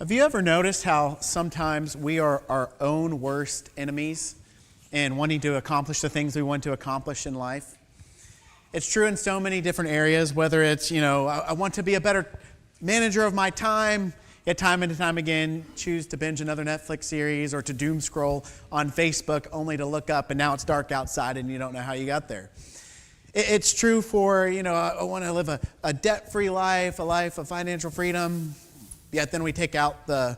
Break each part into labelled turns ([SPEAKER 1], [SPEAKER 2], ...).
[SPEAKER 1] Have you ever noticed how sometimes we are our own worst enemies in wanting to accomplish the things we want to accomplish in life? It's true in so many different areas, whether it's, I want to be a better manager of my time, yet time and time again choose to binge another Netflix series or to doom scroll on Facebook only to look up and now it's dark outside and you don't know how you got there. It's true for, I want to live a debt-free life, a life of financial freedom, yet then we take out the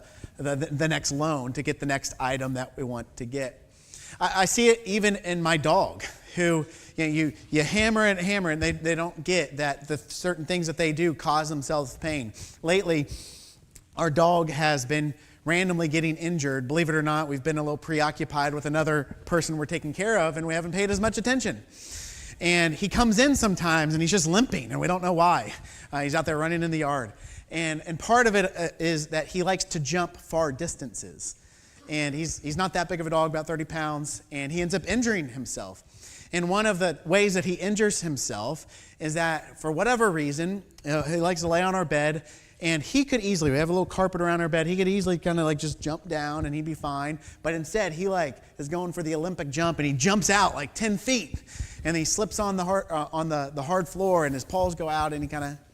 [SPEAKER 1] next loan to get the next item that we want to get. I see it even in my dog, who you hammer and they don't get that the certain things that they do cause themselves pain. Lately, our dog has been randomly getting injured. Believe it or not, we've been a little preoccupied with another person we're taking care of, and we haven't paid as much attention. And he comes in sometimes, and he's just limping, and we don't know why. He's out there running in the yard. And part of it is that he likes to jump far distances. And he's not that big of a dog, about 30 pounds, and he ends up injuring himself. And one of the ways that he injures himself is that for whatever reason, he likes to lay on our bed, and he could easily, we have a little carpet around our bed, he could easily kind of just jump down and he'd be fine. But instead, he is going for the Olympic jump, and he jumps out 10 feet. And he slips on the hard floor, and his paws go out, and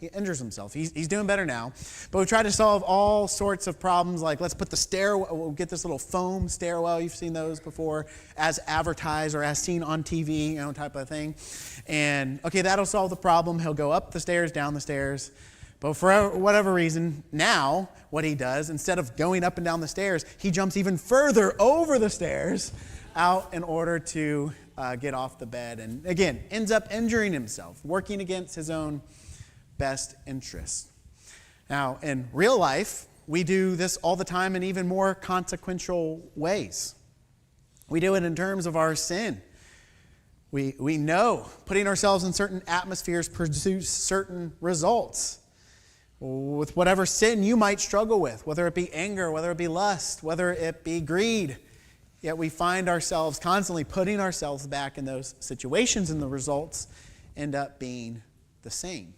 [SPEAKER 1] he injures himself. He's doing better now. But we try to solve all sorts of problems, like let's put the stairwell, we'll get this little foam stairwell, you've seen those before, as advertised or as seen on TV, type of thing. And okay, that'll solve the problem. He'll go up the stairs, down the stairs. But for whatever reason, now what he does, instead of going up and down the stairs, he jumps even further over the stairs out in order to get off the bed, and again, ends up injuring himself, working against his own best interests. Now, in real life, we do this all the time in even more consequential ways. We do it in terms of our sin. We know putting ourselves in certain atmospheres produce certain results. With whatever sin you might struggle with, whether it be anger, whether it be lust, whether it be greed, yet we find ourselves constantly putting ourselves back in those situations, and the results end up being the same.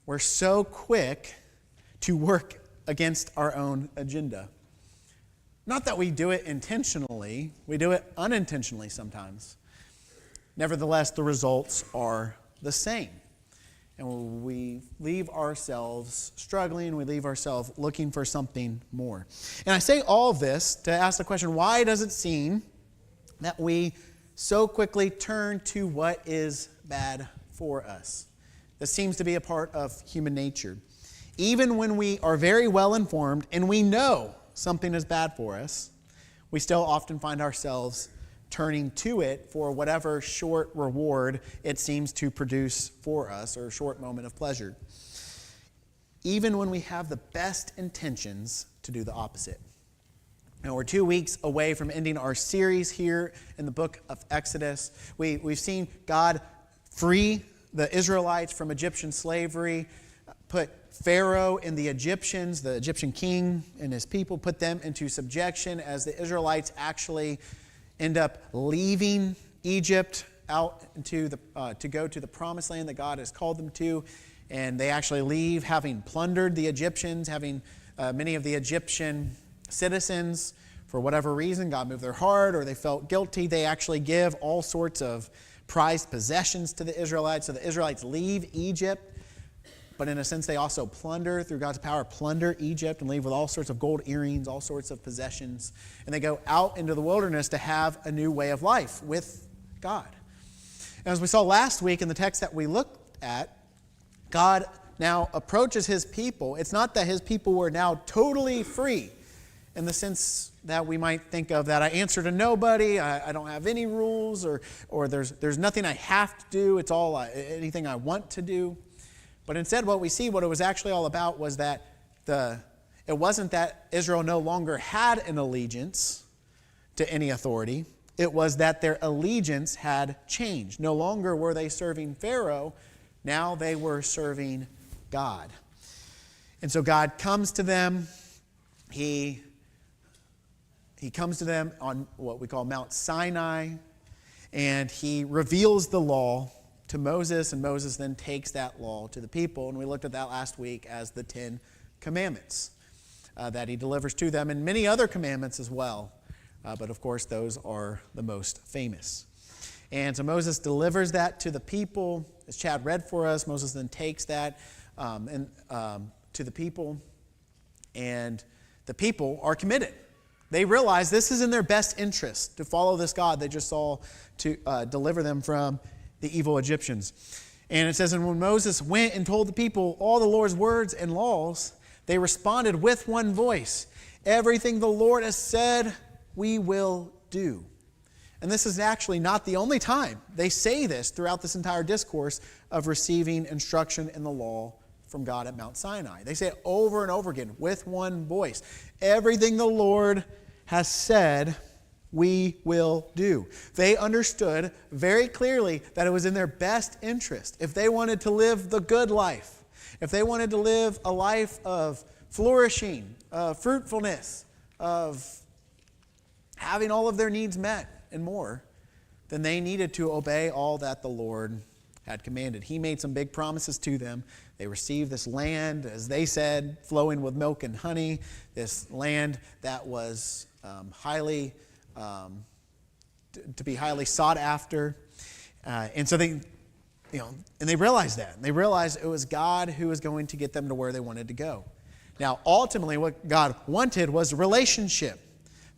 [SPEAKER 1] We're so quick to work against our own agenda. Not that we do it intentionally, we do it unintentionally sometimes. Nevertheless, the results are the same. And we leave ourselves struggling, we leave ourselves looking for something more. And I say all of this to ask the question, why does it seem that we so quickly turn to what is bad for us? This seems to be a part of human nature. Even when we are very well informed and we know something is bad for us, we still often find ourselves turning to it for whatever short reward it seems to produce for us, or a short moment of pleasure. Even when we have the best intentions to do the opposite. Now, we're 2 weeks away from ending our series here in the book of Exodus. We've seen God free the Israelites from Egyptian slavery, put Pharaoh and the Egyptians, the Egyptian king and his people, put them into subjection as the Israelites actually end up leaving Egypt out to go to the promised land that God has called them to. And they actually leave having plundered the Egyptians, having many of the Egyptian citizens, for whatever reason, God moved their heart or they felt guilty. They actually give all sorts of prized possessions to the Israelites. So the Israelites leave Egypt, but in a sense they also plunder, through God's power, plunder Egypt and leave with all sorts of gold earrings, all sorts of possessions. And they go out into the wilderness to have a new way of life with God. And as we saw last week in the text that we looked at, God now approaches his people. It's not that his people were now totally free in the sense that we might think of that I answer to nobody, I don't have any rules, or there's nothing I have to do, it's all anything I want to do. But instead what we see, what it was actually all about was that it wasn't that Israel no longer had an allegiance to any authority. It was that their allegiance had changed. No longer were they serving Pharaoh, now they were serving God. And so God comes to them. He comes to them on what we call Mount Sinai, and he reveals the law to Moses, and Moses then takes that law to the people. And we looked at that last week as the 10 Commandments. that he delivers to them, and many other commandments as well. But of course, those are the most famous. And so Moses delivers that to the people. As Chad read for us, Moses then takes that to the people, and the people are committed. They realize this is in their best interest to follow this God they just saw to deliver them from the evil Egyptians. And it says, and when Moses went and told the people all the Lord's words and laws, they responded with one voice, everything the Lord has said, we will do. And this is actually not the only time they say this throughout this entire discourse of receiving instruction in the law from God at Mount Sinai. They say it over and over again with one voice. Everything the Lord has said, we will do. They understood very clearly that it was in their best interest. If they wanted to live the good life, if they wanted to live a life of flourishing, of fruitfulness, of having all of their needs met and more, then they needed to obey all that the Lord had commanded. He made some big promises to them. They received this land, as they said, flowing with milk and honey, this land that was to be highly sought after. And so they realized that. They realized it was God who was going to get them to where they wanted to go. Now, ultimately, what God wanted was a relationship,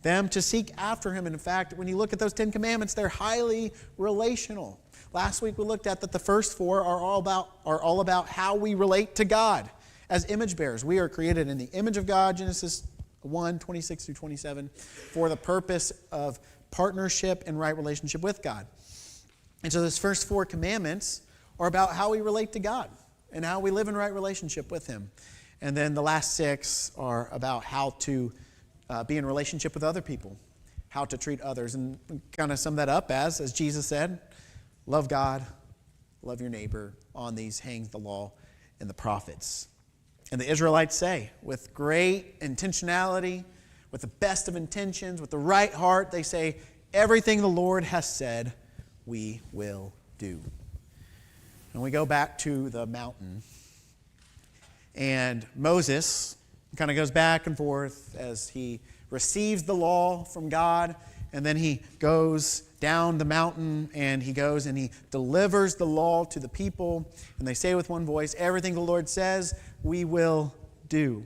[SPEAKER 1] them to seek after Him. And in fact, when you look at those 10 commandments, they're highly relational. Last week we looked at that the first 4 are all about how we relate to God as image bearers. We are created in the image of God, Genesis 1, 26 through 27, for the purpose of partnership and right relationship with God. And so those first 4 commandments are about how we relate to God and how we live in right relationship with Him. And then the last 6 are about how to be in relationship with other people, how to treat others. And kind of sum that up as Jesus said, love God, love your neighbor. On these hangs the law and the prophets. And the Israelites say, with great intentionality, with the best of intentions, with the right heart, they say, everything the Lord has said, we will do. And we go back to the mountain. And Moses kind of goes back and forth as he receives the law from God, and then he goes down the mountain and he goes and he delivers the law to the people, and they say with one voice, everything the Lord says, we will do.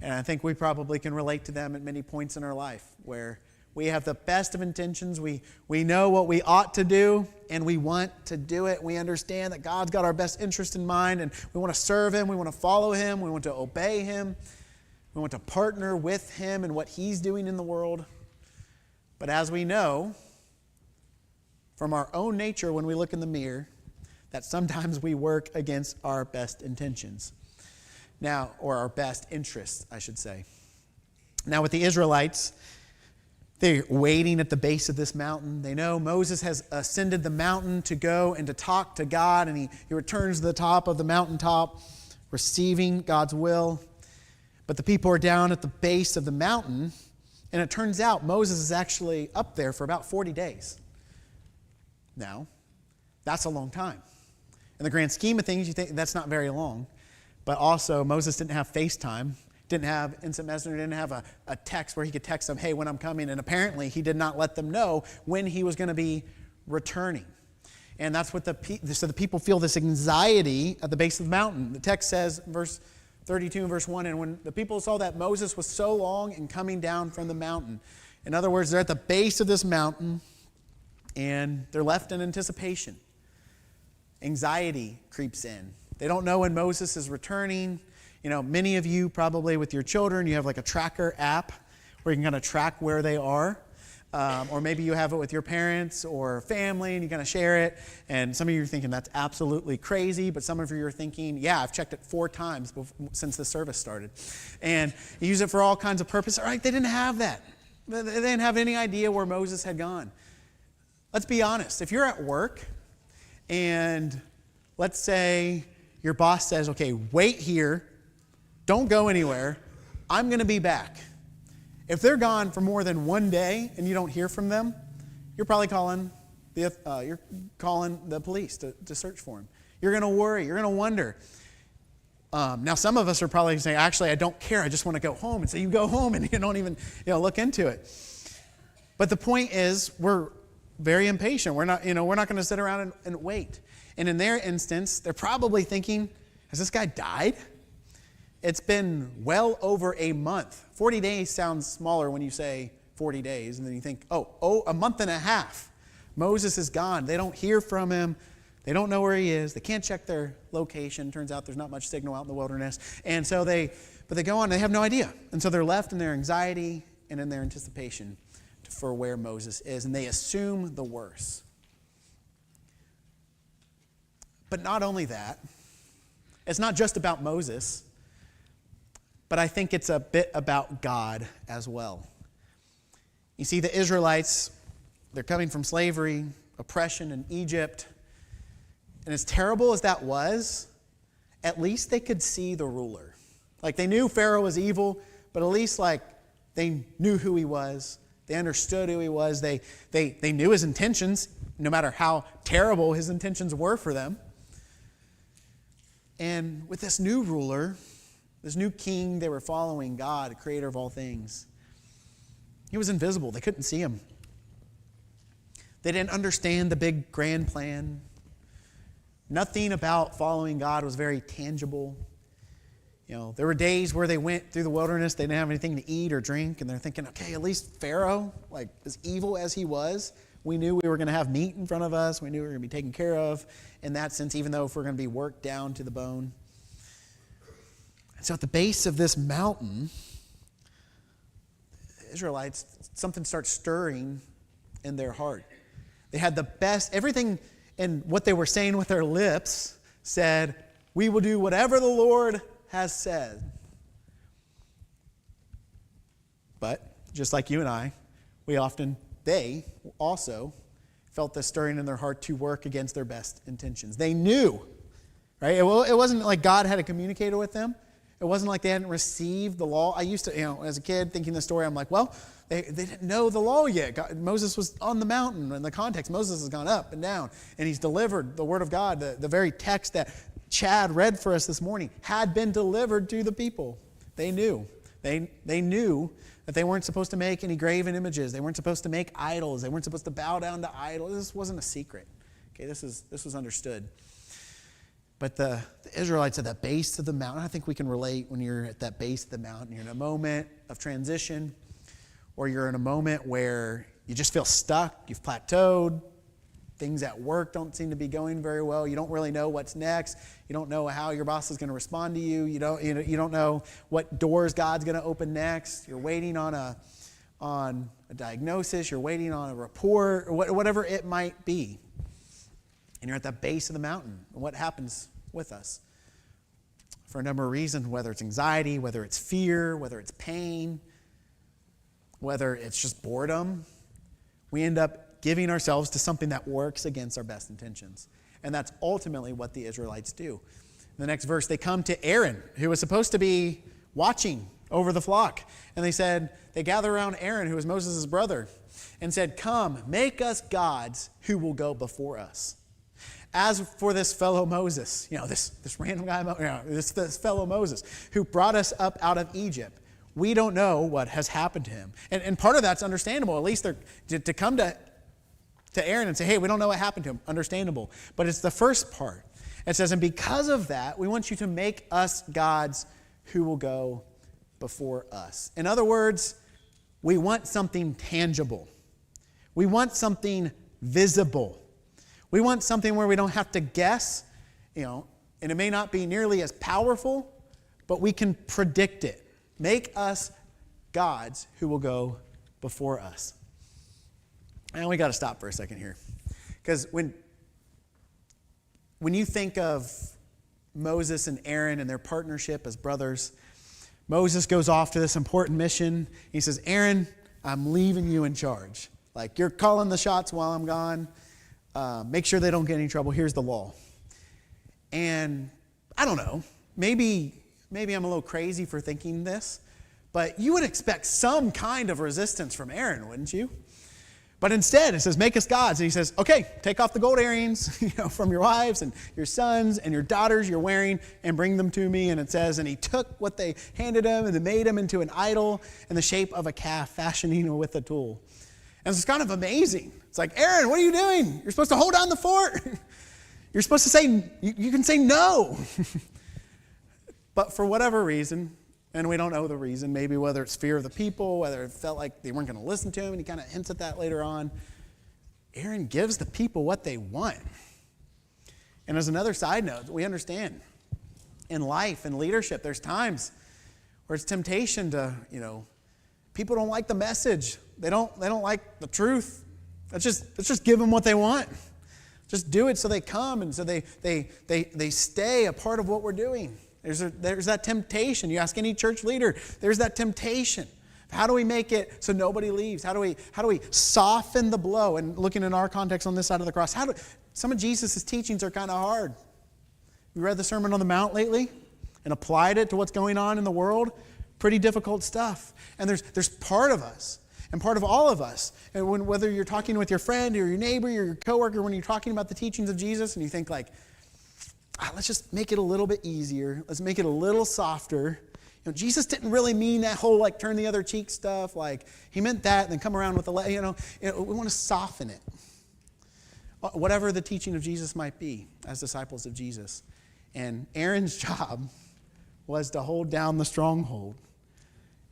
[SPEAKER 1] And I think we probably can relate to them at many points in our life where we have the best of intentions. We know what we ought to do, and we want to do it. We understand that God's got our best interest in mind, and we want to serve Him. We want to follow Him. We want to obey Him. We want to partner with Him in what He's doing in the world. But as we know from our own nature when we look in the mirror, that sometimes we work against our best intentions. Now, or our best interests, I should say. Now, with the Israelites, they're waiting at the base of this mountain. They know Moses has ascended the mountain to go and to talk to God, and he returns to the top of the mountaintop, receiving God's will. But the people are down at the base of the mountain, and it turns out Moses is actually up there for about 40 days. Now, that's a long time. In the grand scheme of things, you think that's not very long. But also, Moses didn't have FaceTime, didn't have instant messenger, didn't have a text where he could text them, hey, when I'm coming. And apparently, he did not let them know when he was going to be returning. And that's what so the people feel this anxiety at the base of the mountain. The text says, verse 32 and verse 1, and when the people saw that Moses was so long in coming down from the mountain. In other words, they're at the base of this mountain, and they're left in anticipation. Anxiety creeps in. They don't know when Moses is returning. You know, many of you probably with your children, you have like a tracker app where you can kind of track where they are. Or maybe you have it with your parents or family and you kind of share it. And some of you are thinking that's absolutely crazy, but some of you are thinking, yeah, I've checked it 4 times since the service started. And you use it for all kinds of purposes. All right, they didn't have that. They didn't have any idea where Moses had gone. Let's be honest. If you're at work and let's say your boss says, okay, wait here, don't go anywhere, I'm going to be back. If they're gone for more than 1 day and you don't hear from them, you're probably calling the police to search for them. You're going to worry. You're going to wonder. Now, some of us are probably saying, actually, I don't care. I just want to go home. And so you go home and you don't even look into it. But the point is, we're very impatient. We're not going to sit around and wait. And in their instance, they're probably thinking, has this guy died? It's been well over a month. 40 days sounds smaller when you say 40 days. And then you think, oh, a month and a half. Moses is gone. They don't hear from him. They don't know where he is. They can't check their location. Turns out there's not much signal out in the wilderness. And so they go on. They have no idea. And so they're left in their anxiety and in their anticipation for where Moses is. And they assume the worst. But not only that, it's not just about Moses, but I think it's a bit about God as well. You see, the Israelites, they're coming from slavery, oppression in Egypt. And as terrible as that was, at least they could see the ruler. Like, they knew Pharaoh was evil, but at least they knew who he was. They understood who he was. They knew his intentions, no matter how terrible his intentions were for them. And with this new ruler, this new king, they were following God, the creator of all things. He was invisible. They couldn't see him. They didn't understand the big grand plan. Nothing about following God was very tangible. There were days where they went through the wilderness, they didn't have anything to eat or drink, and they're thinking, okay, at least Pharaoh, as evil as he was, we knew we were going to have meat in front of us. We knew we were going to be taken care of in that sense, even though if we're going to be worked down to the bone. And so at the base of this mountain, the Israelites, something starts stirring in their heart. They had the best, everything in what they were saying with their lips said, we will do whatever the Lord has said. But just like you and I, they also felt the stirring in their heart to work against their best intentions. They knew, right? It wasn't like God had a communicator with them. It wasn't like they hadn't received the law. I used to, as a kid, thinking the story, I'm like, well, they didn't know the law yet. Moses was on the mountain. In the context, Moses has gone up and down, and he's delivered the word of God. The very text that Chad read for us this morning had been delivered to the people. They knew. They knew that they weren't supposed to make any graven images. They weren't supposed to make idols. They weren't supposed to bow down to idols. This wasn't a secret. Okay, this was understood. But the Israelites at that base of the mountain, I think we can relate when you're at that base of the mountain. You're in a moment of transition, or you're in a moment where you just feel stuck. You've plateaued. Things at work don't seem to be going very well. You don't really know what's next. You don't know how your boss is going to respond to you. You don't know what doors God's going to open next. You're waiting on a diagnosis. You're waiting on a report, or whatever it might be. And you're at the base of the mountain. And what happens with us? For a number of reasons, whether it's anxiety, whether it's fear, whether it's pain, whether it's just boredom, we end up giving ourselves to something that works against our best intentions. And that's ultimately what the Israelites do. In the next verse, they come to Aaron, who was supposed to be watching over the flock. And they gather around Aaron, who was Moses' brother, and said, come, make us gods who will go before us. As for this fellow Moses, this random guy, this fellow Moses who brought us up out of Egypt, we don't know what has happened to him. And part of that's understandable. At least to come to Aaron and say, hey, we don't know what happened to him. Understandable. But it's the first part. It says, and because of that, we want you to make us gods who will go before us. In other words, we want something tangible. We want something visible. We want something where we don't have to guess, and it may not be nearly as powerful, but we can predict it. Make us gods who will go before us. And we got to stop for a second here. Because when you think of Moses and Aaron and their partnership as brothers, Moses goes off to this important mission. He says, Aaron, I'm leaving you in charge. Like, you're calling the shots while I'm gone. Make sure they don't get any trouble. Here's the law. And I don't know, maybe I'm a little crazy for thinking this, but you would expect some kind of resistance from Aaron, wouldn't you? But instead, it says, make us gods. And he says, okay, take off the gold earrings from your wives and your sons and your daughters you're wearing and bring them to me. And it says, and he took what they handed him and they made him into an idol in the shape of a calf, fashioning it with a tool. And it's kind of amazing. It's like, Aaron, what are you doing? You're supposed to hold down the fort. You're supposed to say, you can say no. But for whatever reason, and we don't know the reason, maybe whether it's fear of the people, whether it felt like they weren't going to listen to him, and he kind of hints at that later on, Aaron gives the people what they want. And as another side note, we understand in life and leadership, there's times where it's temptation to, people don't like the message. They don't like the truth. Let's just give them what they want. Just do it so they come and so they stay a part of what we're doing. There's that temptation. You ask any church leader, there's that temptation. How do we make it so nobody leaves? How do we soften the blow? And looking in our context on this side of the cross, some of Jesus' teachings are kind of hard. You read the Sermon on the Mount lately and applied it to what's going on in the world? Pretty difficult stuff. And there's part of us and part of all of us. And whether you're talking with your friend or your neighbor or your coworker, when you're talking about the teachings of Jesus and you think like, let's just make it a little bit easier. Let's make it a little softer. Jesus didn't really mean that whole turn the other cheek stuff. He meant that and then come around with we want to soften it. Whatever the teaching of Jesus might be as disciples of Jesus. And Aaron's job was to hold down the stronghold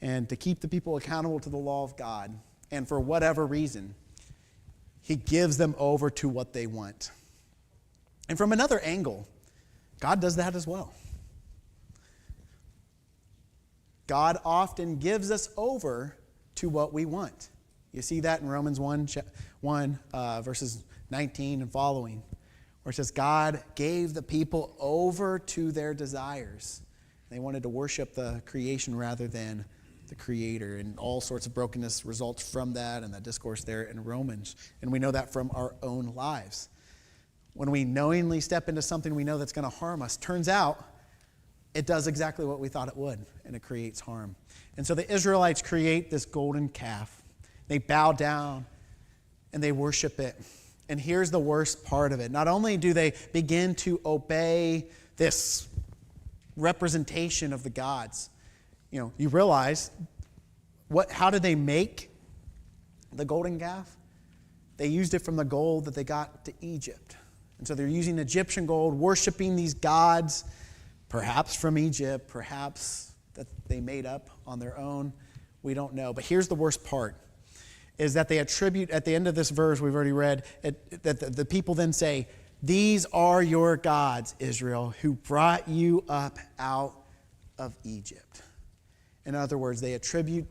[SPEAKER 1] and to keep the people accountable to the law of God. And for whatever reason, he gives them over to what they want. And from another angle, God does that as well. God often gives us over to what we want. You see that in Romans 1, verses 19 and following, where it says, God gave the people over to their desires. They wanted to worship the creation rather than the Creator, and all sorts of brokenness results from that and that discourse there in Romans. And we know that from our own lives. When we knowingly step into something we know that's going to harm us, turns out it does exactly what we thought it would, and it creates harm. And so the Israelites create this golden calf. They bow down and they worship it. And here's the worst part of it. Not only do they begin to obey this representation of the gods, you realize how did they make the golden calf? They used it from the gold that they got to Egypt. And so they're using Egyptian gold, worshiping these gods, perhaps from Egypt, perhaps that they made up on their own. We don't know. But here's the worst part, is that they attribute, at the end of this verse we've already read, that the people then say, these are your gods, Israel, who brought you up out of Egypt. In other words, they attribute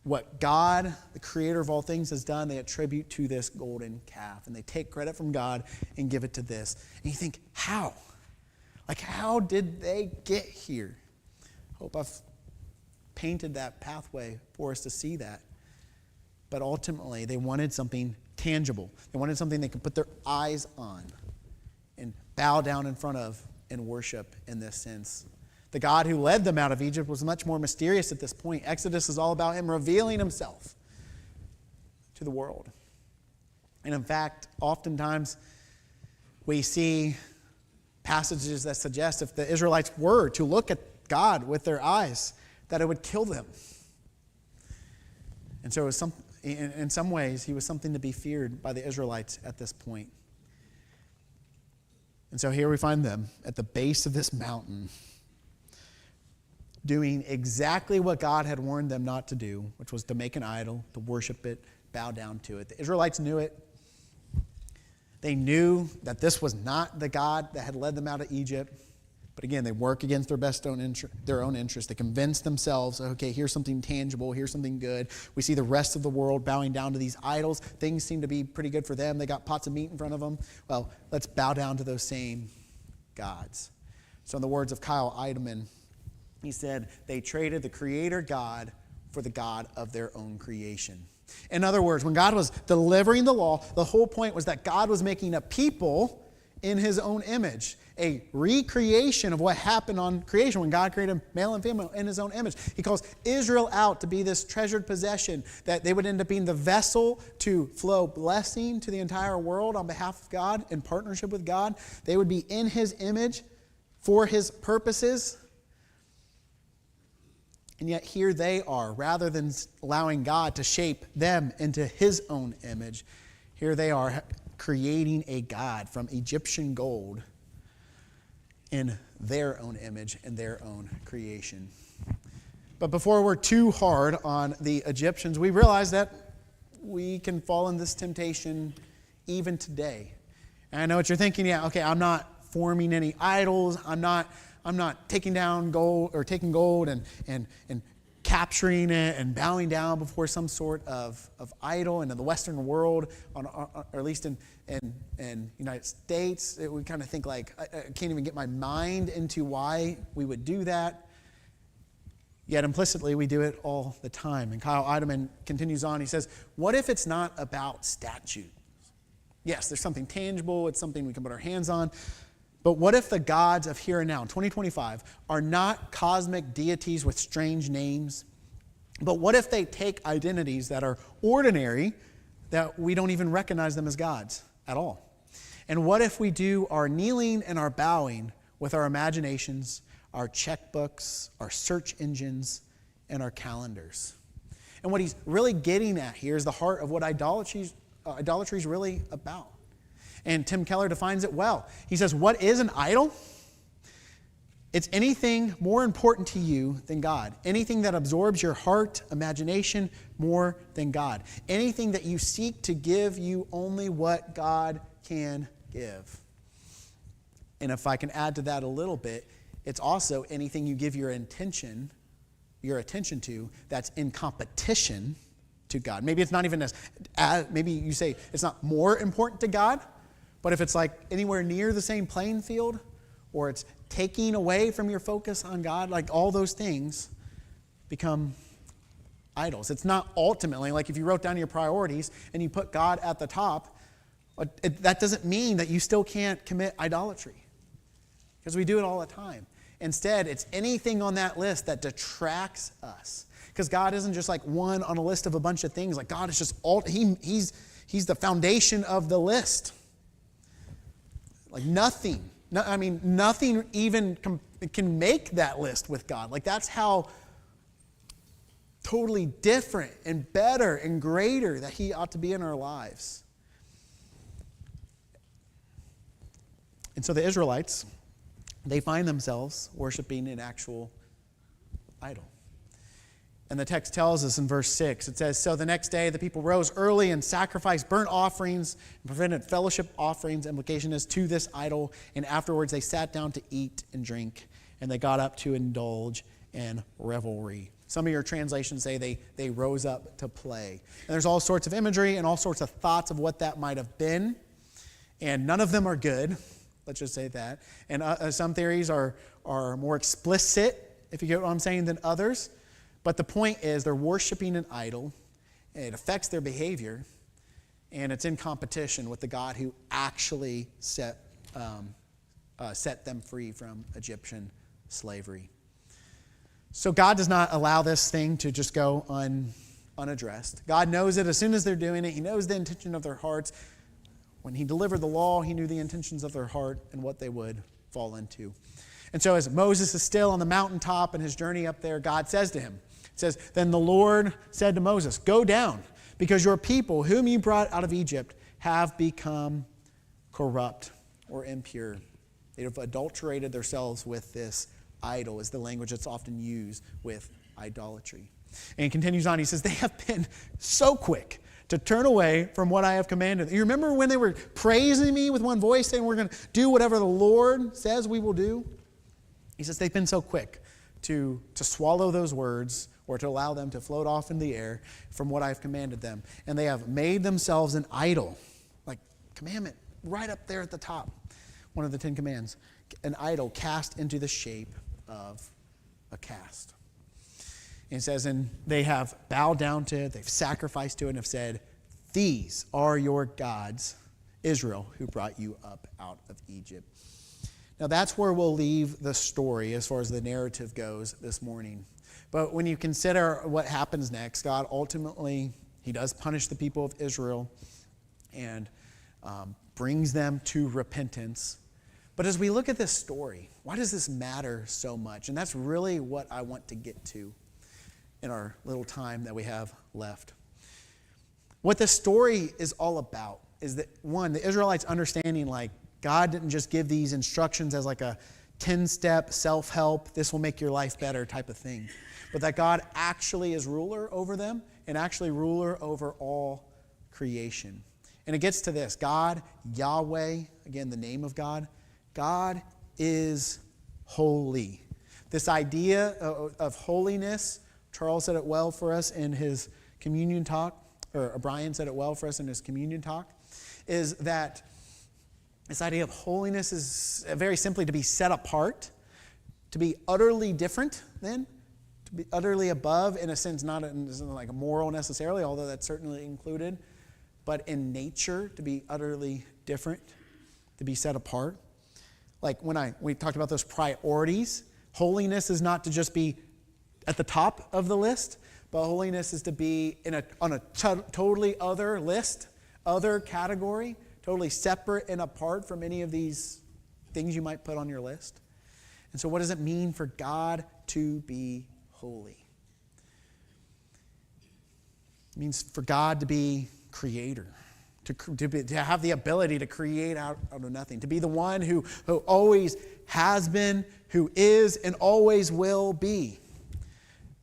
[SPEAKER 1] what God, the creator of all things, has done, they attribute to this golden calf. And they take credit from God and give it to this. And you think, how? How did they get here? Hope I've painted that pathway for us to see that. But ultimately, they wanted something tangible. They wanted something they could put their eyes on and bow down in front of and worship in this sense. The God who led them out of Egypt was much more mysterious at this point. Exodus is all about him revealing himself to the world. And in fact, oftentimes we see passages that suggest if the Israelites were to look at God with their eyes, that it would kill them. And so it was in some ways, he was something to be feared by the Israelites at this point. And so here we find them at the base of this mountain, doing exactly what God had warned them not to do, which was to make an idol, to worship it, bow down to it. The Israelites knew it. They knew that this was not the God that had led them out of Egypt. But again, they work against their own interest. They convince themselves, okay, here's something tangible, here's something good. We see the rest of the world bowing down to these idols. Things seem to be pretty good for them. They got pots of meat in front of them. Well, let's bow down to those same gods. So in the words of Kyle Eidemann, he said, they traded the creator God for the God of their own creation. In other words, when God was delivering the law, the whole point was that God was making a people in his own image. A recreation of what happened on creation when God created male and female in his own image. He calls Israel out to be this treasured possession, that they would end up being the vessel to flow blessing to the entire world on behalf of God, in partnership with God. They would be in his image for his purposes. And yet here they are, rather than allowing God to shape them into his own image, here they are creating a god from Egyptian gold in their own image and their own creation. But before we're too hard on the Egyptians, we realize that we can fall in this temptation even today. And I know what you're thinking. Yeah, okay, I'm not forming any idols. I'm not taking down gold or taking gold and capturing it and bowing down before some sort of idol. And in the Western world, or at least in United States, we kind of think like, I can't even get my mind into why we would do that. Yet implicitly, we do it all the time. And Kyle Idleman continues on. He says, what if it's not about statues? Yes, there's something tangible. It's something we can put our hands on. But what if the gods of here and now, in 2025, are not cosmic deities with strange names? But what if they take identities that are ordinary, that we don't even recognize them as gods at all? And what if we do our kneeling and our bowing with our imaginations, our checkbooks, our search engines, and our calendars? And what he's really getting at here is the heart of what idolatry is really about. And Tim Keller defines it well. He says, what is an idol? It's anything more important to you than God. Anything that absorbs your heart, imagination more than God. Anything that you seek to give you only what God can give. And if I can add to that a little bit, it's also anything you give your attention to that's in competition to God. Maybe it's not even maybe you say it's not more important to God, but if it's like anywhere near the same playing field, or it's taking away from your focus on God, like all those things become idols. It's not ultimately, like if you wrote down your priorities and you put God at the top, that doesn't mean that you still can't commit idolatry. Because we do it all the time. Instead, it's anything on that list that detracts us. Because God isn't just like one on a list of a bunch of things. Like God is just He's the foundation of the list. Like nothing even can make that list with God. Like that's how totally different and better and greater that He ought to be in our lives. And so the Israelites, they find themselves worshiping an actual idol. And the text tells us in verse 6, it says, so the next day the people rose early and sacrificed burnt offerings and presented fellowship offerings. Implication is to this idol. And afterwards they sat down to eat and drink. And they got up to indulge in revelry. Some of your translations say they rose up to play. And there's all sorts of imagery and all sorts of thoughts of what that might have been. And none of them are good. Let's just say that. And some theories are more explicit, if you get what I'm saying, than others. But the point is they're worshiping an idol, and it affects their behavior, and it's in competition with the God who actually set them free from Egyptian slavery. So God does not allow this thing to just go unaddressed. God knows it as soon as they're doing it. He knows the intention of their hearts. When He delivered the law, He knew the intentions of their heart and what they would fall into. And so as Moses is still on the mountaintop and his journey up there, God says to him, it says, then the Lord said to Moses, go down, because your people, whom you brought out of Egypt, have become corrupt or impure. They have adulterated themselves with this idol, is the language that's often used with idolatry. And he continues on, he says, they have been so quick to turn away from what I have commanded. You remember when they were praising me with one voice, saying we're going to do whatever the Lord says we will do? He says they've been so quick to swallow those words or to allow them to float off in the air from what I've commanded them. And they have made themselves an idol, like commandment right up there at the top, one of the 10 commands, an idol cast into the shape of a cast. And it says, and they have bowed down to it, they've sacrificed to it, and have said, these are your gods Israel, who brought you up out of Egypt. Now that's where we'll leave the story as far as the narrative goes this morning. But when you consider what happens next, God ultimately, he does punish the people of Israel and brings them to repentance. But as we look at this story, why does this matter so much? And that's really what I want to get to in our little time that we have left. What this story is all about is that, one, the Israelites understanding like God didn't just give these instructions as like a 10-step self-help, this will make your life better type of thing. But that God actually is ruler over them and actually ruler over all creation. And it gets to this. God, Yahweh, again, the name of God, God is holy. This idea of holiness, Charles said it well for us in his communion talk, or Brian said it well for us in his communion talk, is that this idea of holiness is very simply to be set apart, to be utterly different than, to be utterly above, in a sense, not like a moral necessarily, although that's certainly included, but in nature, to be utterly different, to be set apart. Like we talked about those priorities, holiness is not to just be at the top of the list, but holiness is to be on a totally other list, other category, totally separate and apart from any of these things you might put on your list. And so what does it mean for God to be holy? It means for God to be creator, to have the ability to create out of nothing, to be the one who always has been, who is, and always will be.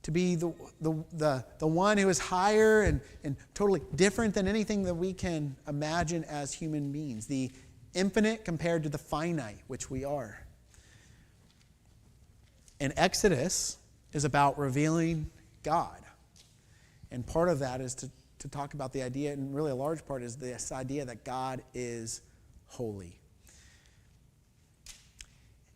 [SPEAKER 1] To be the one who is higher and totally different than anything that we can imagine as human beings. The infinite compared to the finite, which we are. And Exodus is about revealing God. And part of that is to talk about the idea, and really a large part is this idea that God is holy.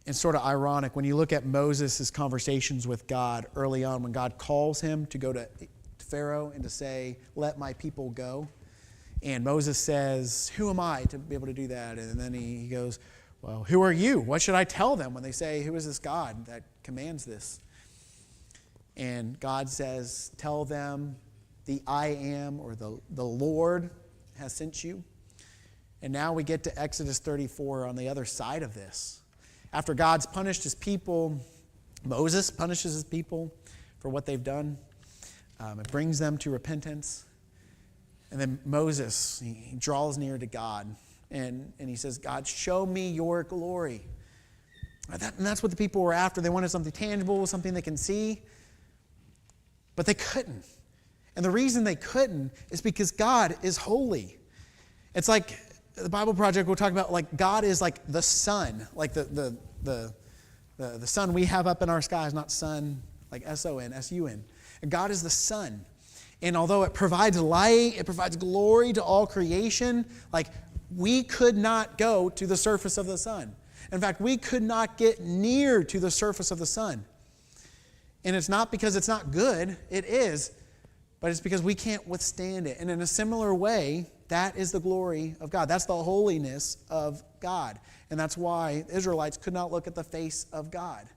[SPEAKER 1] It's sort of ironic when you look at Moses' conversations with God early on, when God calls him to go to Pharaoh and to say, let my people go. And Moses says, who am I to be able to do that? And then he goes, well, who are you? What should I tell them when they say, who is this God that commands this? And God says, tell them the I am, or the Lord has sent you. And now we get to Exodus 34 on the other side of this. After God's punished his people, Moses punishes his people for what they've done. It brings them to repentance. And then Moses, he draws near to God. And he says, God, show me your glory. And that's what the people were after. They wanted something tangible, something they can see. But they couldn't. And the reason they couldn't is because God is holy. It's like the Bible Project will talk about, like, God is like the sun, like the sun we have up in our skies, not sun like S-O-N, S-U-N. And God is the sun. And although it provides light, it provides glory to all creation, like, we could not go to the surface of the sun. In fact, we could not get near to the surface of the sun. And it's not because it's not good, it is, but it's because we can't withstand it. And in a similar way, that is the glory of God. That's the holiness of God. And that's why the Israelites could not look at the face of God.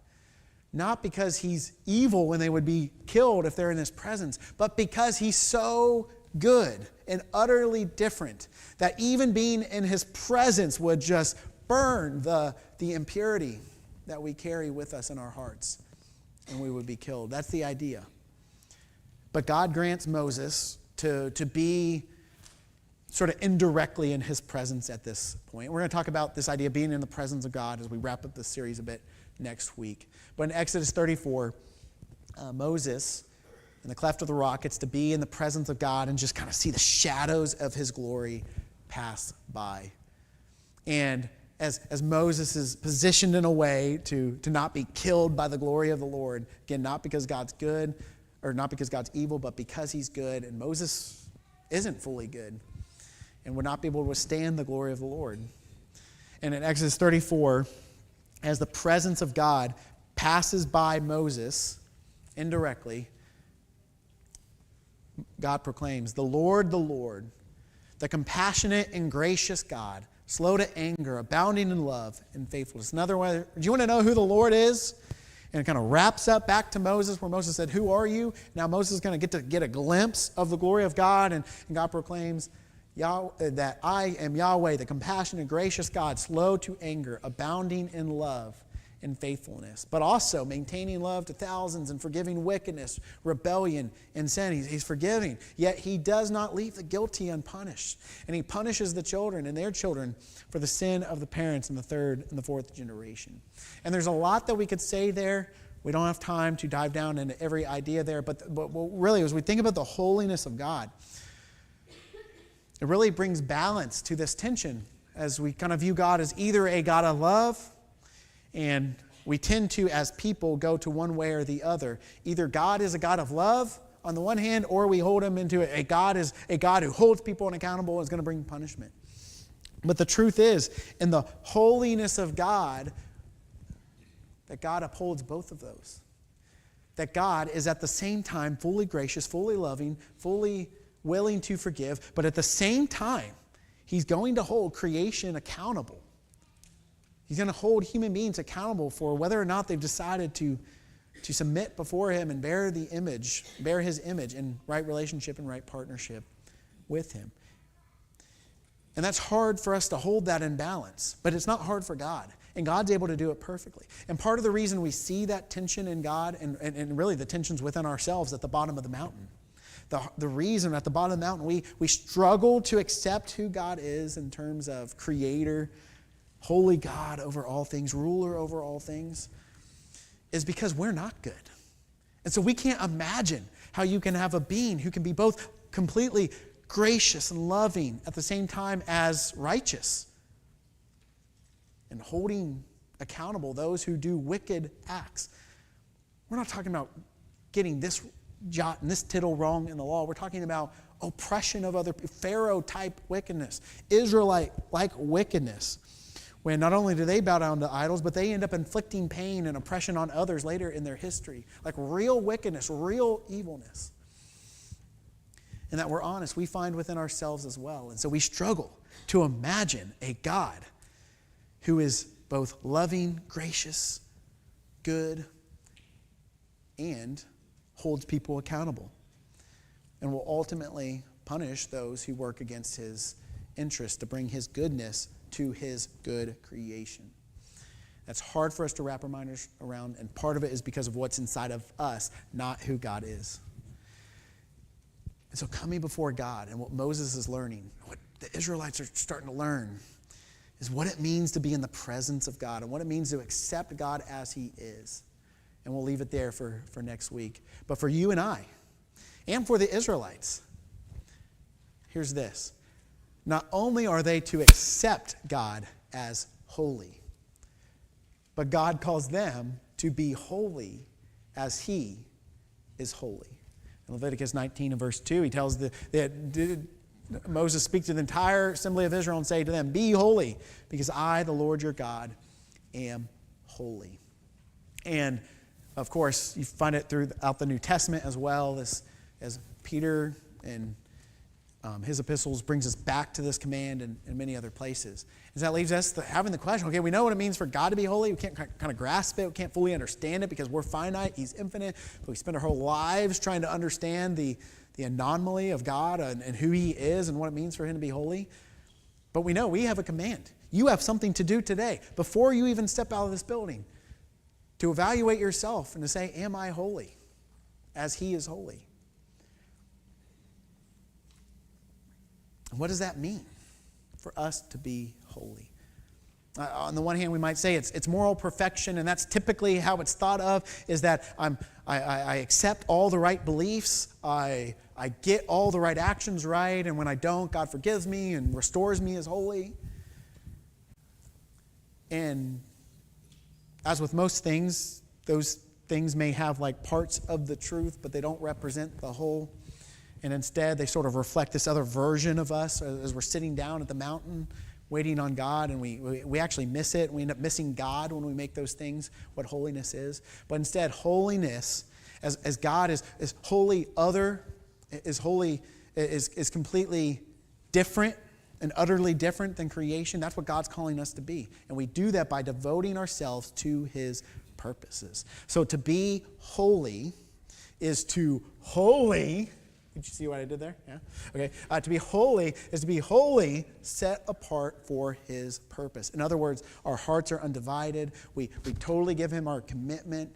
[SPEAKER 1] Not because he's evil when they would be killed if they're in his presence, but because he's so good and utterly different that even being in his presence would just burn the impurity that we carry with us in our hearts, and we would be killed. That's the idea. But God grants Moses to be sort of indirectly in his presence at this point. We're going to talk about this idea of being in the presence of God as we wrap up this series a bit next week. But in Exodus 34, Moses, in the cleft of the rock, gets to be in the presence of God and just kind of see the shadows of his glory pass by. And as Moses is positioned in a way to not be killed by the glory of the Lord, again, not because God's good, or not because God's evil, but because he's good, and Moses isn't fully good and would not be able to withstand the glory of the Lord. And in Exodus 34, as the presence of God passes by Moses indirectly, God proclaims, the Lord, The compassionate and gracious God, slow to anger, abounding in love and faithfulness. Another way, do you want to know who the Lord is? And it kind of wraps up back to Moses, where Moses said, "Who are you?" Now Moses is going to get a glimpse of the glory of God, and God proclaims that I am Yahweh, the compassionate and gracious God, slow to anger, abounding in love and faithfulness, but also maintaining love to thousands and forgiving wickedness, rebellion, and sin. He's forgiving, yet he does not leave the guilty unpunished. And he punishes the children and their children for the sin of the parents in the third and the fourth generation. And there's a lot that we could say there. We don't have time to dive down into every idea there, but really, as we think about the holiness of God, it really brings balance to this tension as we kind of view God as either a God of love, and we tend to, as people, go to one way or the other. Either God is a God of love on the one hand, or we hold him into a God is a God who holds people accountable and is going to bring punishment. But the truth is, in the holiness of God, that God upholds both of those. That God is at the same time fully gracious, fully loving, fully willing to forgive, but at the same time, he's going to hold creation accountable. He's going to hold human beings accountable for whether or not they've decided to submit before him and bear his image in right relationship and right partnership with him. And that's hard for us to hold that in balance, but it's not hard for God. And God's able to do it perfectly. And part of the reason we see that tension in God, and really the tensions within ourselves at the bottom of the mountain, the reason at the bottom of the mountain we struggle to accept who God is in terms of creator, holy God over all things, ruler over all things, is because we're not good. And so we can't imagine how you can have a being who can be both completely gracious and loving at the same time as righteous and holding accountable those who do wicked acts. We're not talking about getting this jot and this tittle wrong in the law. We're talking about oppression of other people, Pharaoh-type wickedness, Israelite-like wickedness, when not only do they bow down to idols, but they end up inflicting pain and oppression on others later in their history. Like real wickedness, real evilness. And that we're honest, we find within ourselves as well. And so we struggle to imagine a God who is both loving, gracious, good, and holds people accountable, and will ultimately punish those who work against his interest to bring his goodness to his good creation. That's hard for us to wrap our minds around, and part of it is because of what's inside of us, not who God is. And so coming before God, and what Moses is learning, what the Israelites are starting to learn, is what it means to be in the presence of God and what it means to accept God as he is. And we'll leave it there for next week. But for you and I, and for the Israelites, here's this. Not only are they to accept God as holy, but God calls them to be holy as he is holy. In Leviticus 19 and verse 2, he tells Moses speaks to the entire assembly of Israel and say to them, "Be holy, because I, the Lord your God, am holy." And of course, you find it throughout the New Testament as well, as Peter and his epistles brings us back to this command and many other places. And that leaves us having the question, okay, we know what it means for God to be holy. We can't kind of grasp it. We can't fully understand it because we're finite. He's infinite. But we spend our whole lives trying to understand the anomaly of God and who he is and what it means for him to be holy. But we know we have a command. You have something to do today before you even step out of this building, to evaluate yourself and to say, am I holy as he is holy? And what does that mean for us to be holy? On the one hand, we might say it's moral perfection, and that's typically how it's thought of, is that I accept all the right beliefs, I get all the right actions right, and when I don't, God forgives me and restores me as holy. And as with most things, those things may have like parts of the truth, but they don't represent the whole. And instead, they sort of reflect this other version of us as we're sitting down at the mountain waiting on God, and we actually miss it. We end up missing God when we make those things what holiness is. But instead, holiness, as God is holy, is completely different and utterly different than creation. That's what God's calling us to be. And we do that by devoting ourselves to his purposes. So to be holy is to holy. Did you see what I did there? Yeah? Okay. To be holy is to be wholly set apart for his purpose. In other words, our hearts are undivided. We totally give him our commitment.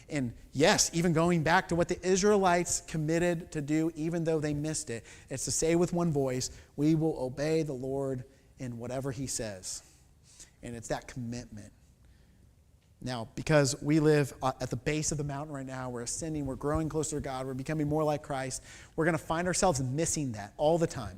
[SPEAKER 1] And yes, even going back to what the Israelites committed to do, even though they missed it, it's to say with one voice, we will obey the Lord in whatever he says. And it's that commitment. Now, because we live at the base of the mountain right now, we're ascending, we're growing closer to God, we're becoming more like Christ, we're going to find ourselves missing that all the time.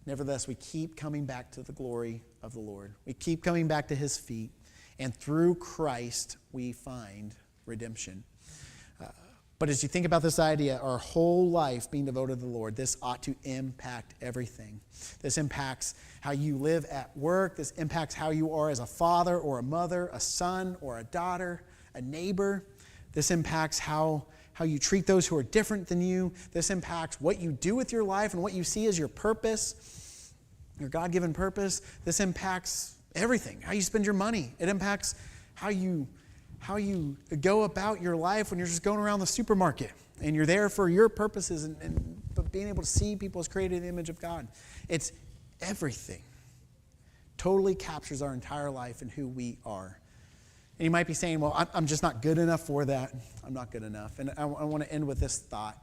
[SPEAKER 1] Nevertheless, we keep coming back to the glory of the Lord. We keep coming back to his feet. And through Christ, we find redemption. But as you think about this idea, our whole life being devoted to the Lord, this ought to impact everything. This impacts how you live at work. This impacts how you are as a father or a mother, a son or a daughter, a neighbor. This impacts how you treat those who are different than you. This impacts what you do with your life and what you see as your purpose, your God-given purpose. This impacts everything, how you spend your money. It impacts how you go about your life when you're just going around the supermarket and you're there for your purposes but being able to see people as created in the image of God. It's everything. Totally captures our entire life and who we are. And you might be saying, well, I'm just not good enough for that. I'm not good enough. And I want to end with this thought.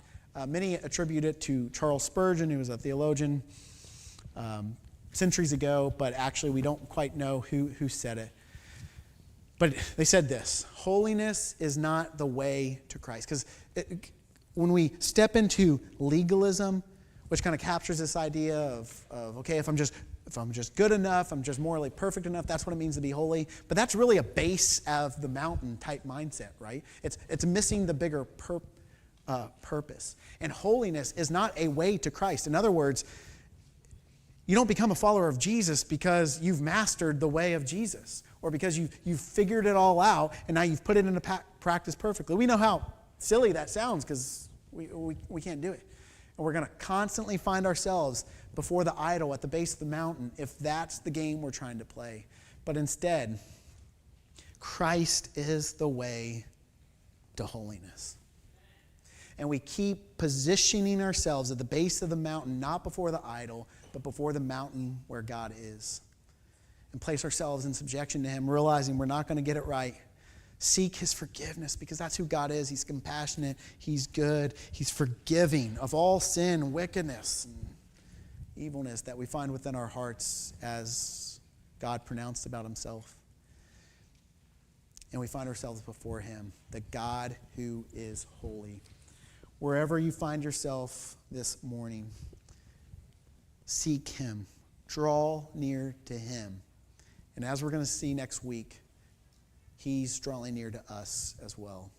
[SPEAKER 1] Many attribute it to Charles Spurgeon, who was a theologian centuries ago, but actually we don't quite know who said it. But they said this: holiness is not the way to Christ. Because when we step into legalism, which kind of captures this idea of okay, if I'm just good enough, I'm just morally perfect enough, that's what it means to be holy. But that's really a base of the mountain type mindset, right? It's missing the bigger purpose. And holiness is not a way to Christ. In other words, you don't become a follower of Jesus because you've mastered the way of Jesus or because you've figured it all out and now you've put it into practice perfectly. We know how silly that sounds because we can't do it. And we're going to constantly find ourselves before the idol at the base of the mountain if that's the game we're trying to play. But instead, Christ is the way to holiness. And we keep positioning ourselves at the base of the mountain, not before the idol, but before the mountain where God is. And place ourselves in subjection to him, realizing we're not going to get it right. Seek his forgiveness because that's who God is. He's compassionate. He's good. He's forgiving of all sin, wickedness, and evilness that we find within our hearts as God pronounced about himself. And we find ourselves before him, the God who is holy. Wherever you find yourself this morning, seek him. Draw near to him. And as we're going to see next week, he's drawing near to us as well.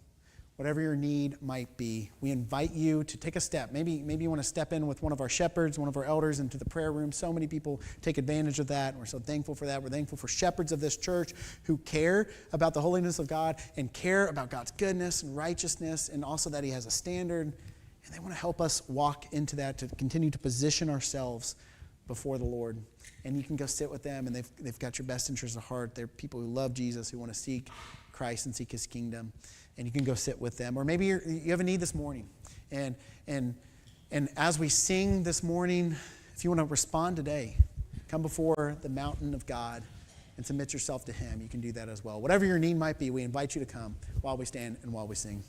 [SPEAKER 1] Whatever your need might be, we invite you to take a step. Maybe you want to step in with one of our shepherds, one of our elders into the prayer room. So many people take advantage of that, and we're so thankful for that. We're thankful for shepherds of this church who care about the holiness of God and care about God's goodness and righteousness, and also that he has a standard. And they want to help us walk into that, to continue to position ourselves before the Lord. And you can go sit with them, and they've got your best interests at heart. They're people who love Jesus, who want to seek Christ and seek his kingdom. And you can go sit with them. Or maybe you have a need this morning. And as we sing this morning, if you want to respond today, come before the mountain of God and submit yourself to him. You can do that as well. Whatever your need might be, we invite you to come while we stand and while we sing.